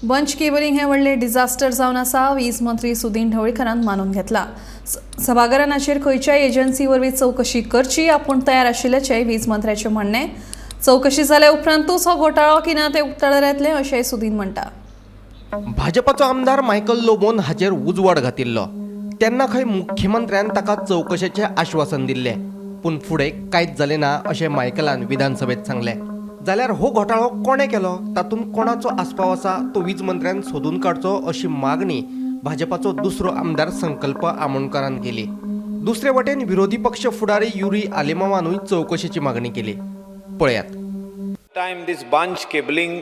Bunch cabling हे व्हडले disaster जावन आसा. वीज मंत्री सुदीन ढवळीकरान मानून घेतला. सभाघरांचेर खंयच्याय एजन्सी वरवीं चवकशी करची आपूण तयार आशिल्ल्याचें वीज मंत्र्याचें म्हणणें. चवकशी जाल्या उपरांतूच हो घोटाळो की ना तें उक्ताडार येतलें अशेंय सुदीन म्हणटा. भाजपाचो आमदार मायकल लोबोन हाचेर उजवाड घातिल्लो. तेन्ना खंय मुख्यमंत्र्यान ताका चवकशेचें आश्वासन दिल्लें, पूण फुडें कांयच जालें ना अशें मायकलान विधानसभेत सांगलें. जाल्यार हो घोटाळो कोणे केलो, तातूंत कोणाचो आस्पाव आसा तो वीज मंत्र्यान सोदून काडचो अशी मागणी भाजपाचो दुसरो आमदार संकल्प आमोणकरान केली. दुसरे वटेन विरोधी पक्ष फुडारी युरी आलेमावानूय चवकशेची मागणी केली. पळयात. टाइम दिस बंच केबलिंग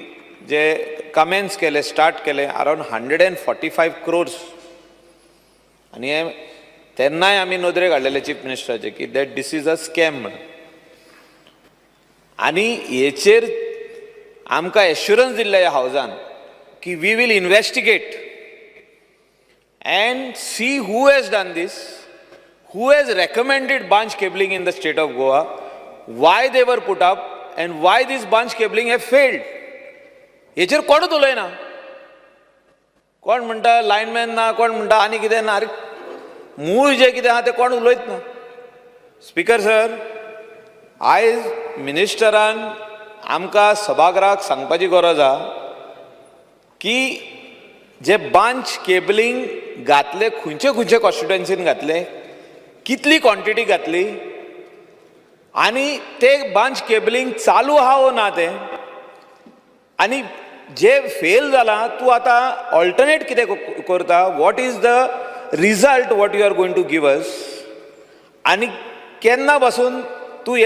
जे कमेंस केले, स्टार्ट केले अराउंड 145 crores आणि तेन्नाय आमी नदरेक हाडलेले चीफ मिनिस्टराचे की that this is a scam म्हणून. आणि हेचेर आमकां एश्युरन्स दिल्ले ह्या हावजान की we will investigate and see who has done this, who has recommended bunch cabling in the state of Goa, why they were put up and why this bunch cabling have failed. हेचेर कोणूच उलयना. कोण म्हणटा lineman ना, कोण म्हणटा आनी कितें ना. अरे मूळ जें कितें आहा तें कोण उलयत ना. स्पीकर सर, आयज मिनिस्टरान आमकां सभाघराक सांगपाची गरज आहा की जे बंच केबलिंग घातले खंयचे खंयचे कॉन्स्टिट्युएन्सीन घातले, कितली क्वॉन्टिटी घातली आनी ते बंच केबलिंग चालू आहा वो ना तें, आनी जे फेल जाला तूं आतां ऑल्टरनेट कितें करता, what is the result what you are going to give us, आनी केन्ना पासून तूं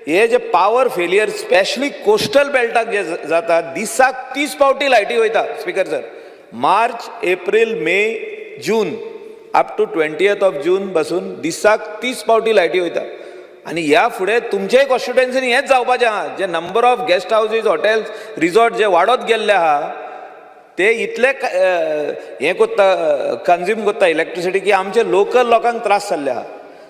हे जे पावर फेलियर स्पेशली कोस्टल बेल्टाक जे जाता, दिसाक 30 फावटी लायटी वयता. Speaker sir, March, April, May, June up to 20th June पासून दिसाक 30 फावटी लायटी वयता. आनी ह्या फुडें तुमचेय कॉन्स्टिट्युएन्सीन हेंच जावपाचें आहा. जे number of guest houses, hotels, resort जे वाडत गेल्ले आहा ते इतले हें कोत्ता, कन्ज्यूम कोत्ता इलेक्ट्रिसिटी की आमचे लोकल लोकांक त्रास जाल्ले आहा.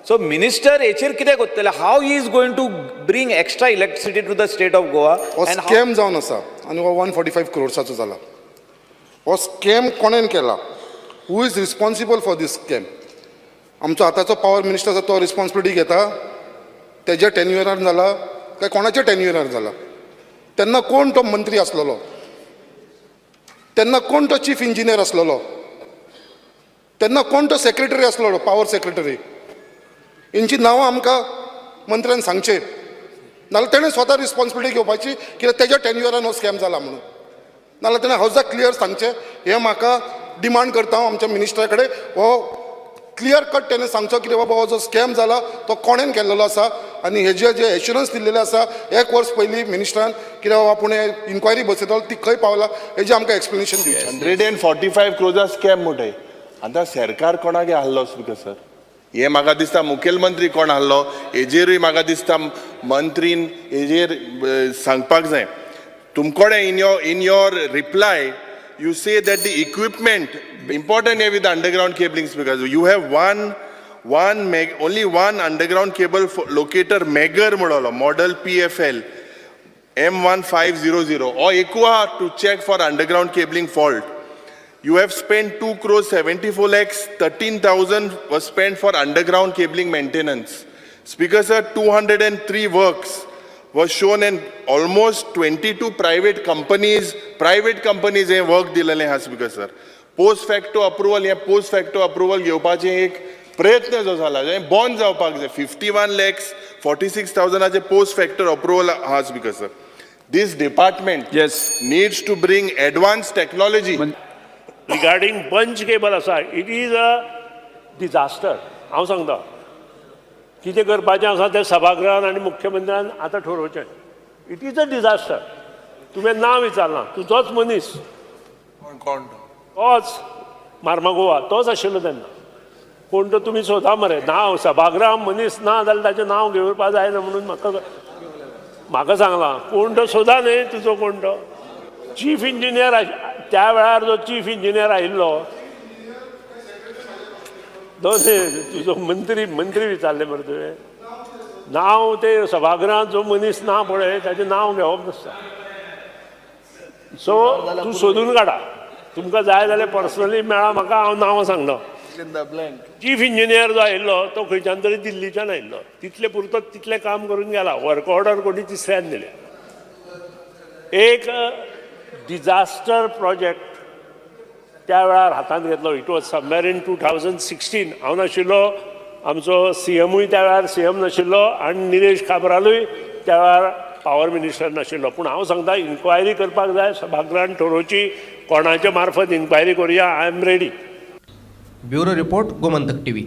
सो मिनिस्टर हेचेर कितें कोत्तले, how he is going to bring extra electricity to the state of Goa. Scam जावन आसा आनी हो 145 crores जाला. हो स्कॅम कोणेन केला, who is responsible for this scam? आमचो आतांचो पॉवर मिनिस्टर आसा तो रिस्पॉन्सिबिलिटी घेता? तेज्या टेन्युअरार जाला काय कोणाच्या टेन्युअरार जाला? तेन्ना कोण तो मंत्री आसलेलो? तेन्ना कोण तो चीफ इंजिनियर आसलेलो? तेन्ना कोण तो सेक्रेटरी आसलेलो, पॉवर सेक्रेटरी? हेंची नांवां आमकां मंत्र्यान सांगचे, नाल्यार तेणें स्वता रिस्पॉन्सिबिलिटी घेवपाची कित्याक तेज्या टेन्युअरान हो स्कॅम जाला म्हणून. नाल्यार तेणें हावजाक क्लियर सांगचें. हें म्हाका डिमांड करता हांव आमच्या मिनिस्टरा कडेन. हो क्लियर कट तेणें सांगचो की बाबा हो जो स्कॅम जाला तो कोणेन केल्लो आसा आनी हेजे जे एश्युरन्स दिल्लेले आसा 1 वर्स पयलीं मिनिस्टरान कित्याक बाबा आपूण इन्क्वायरी बसयतलो ती खंय पावला हेजें आमकां एक्सप्लेनेशन दिवचें. 145 crores स्कॅम म्हणटाय. आतां सरकार कोणाक आहलो स्पीकर सर? हे म्हाका दिसता मुखेलमंत्री कोण आहलो हेजेरूय म्हाका दिसता मंत्रीन हेजेर सांगपाक जाय. तुमकोडे in your reply you say that the equipment important here with the underground cabling, because you have only one underground cable locator Megger model PFL M1500 or Equa to check for underground cabling fault. You have spent 2.74 crores, 13,000 was spent for underground cabling maintenance. Speaker sir, 203 works was shown in almost 22 private companies हे work दिलेले आहा. Speaker sir, post facto approval घेवपाचें एक प्रयत्न जो जाला जे बंद जावपाक जाय. 51,46,000 पोस्ट फॅक्टर अप्रुवल आहा. Speaker sir, this department needs to bring advance technology. Regarding bunch cable आसा, इट इज अ डिझास्टर. हांव सांगता कितें करपाचें आसा तें सभागृहान आनी मुख्यमंत्र्यान आतां ठरोवचें. It is a disaster. तुवें नांव विचारना, तुजोच मनीस, तोच मार्मागोवा तोच आशिल्लो तेन्ना. कोण तो तुमी सोदा मरे. नांव सभागृहान मनीस ना जाल्यार ताचें नांव घेवपा जायना म्हणून म्हाका सांगलां. कोण तो सोदा न्हय तुजो कोण तो चीफ इंजिनियर. त्या वेळार जो चीफ इंजिनियर आयिल्लो तुजो मंत्री विचारले मरे तुवें. नांव ते सभागृहांत जो मनीस ना पळय ताचें नांव घेवप नासता. सो तूं सोदून काडा तुमकां जाय जाल्यार पर्सनली मेळा म्हाका हांव नांव सांगना चीफ इंजिनियर जो आयिल्लो तो खंयच्यान तरी दिल्लीच्यान आयिल्लो तितले पुरतो तितलें काम करून गेला वर्क ऑर्डर कोणी तिसऱ्यान दिले एक डिजास्टर प्रोजेक्ट त्या वेळार हातांत घेतलो इट वॉज समवेर इन 2016 हांव नाशिल्लो आमचो सीएमूय त्या वेळार सीएम नाशिल्लो आनी निलेश काब्रालूय त्या वेळार पावर मिनिस्टर नाशिल्लो पूण हांव सांगता इन्क्वायरी करपाक जाय सभागृहान थारोवची कोणाच्या मार्फत इन्क्वायरी करुया I am ready bureau report Gomantak TV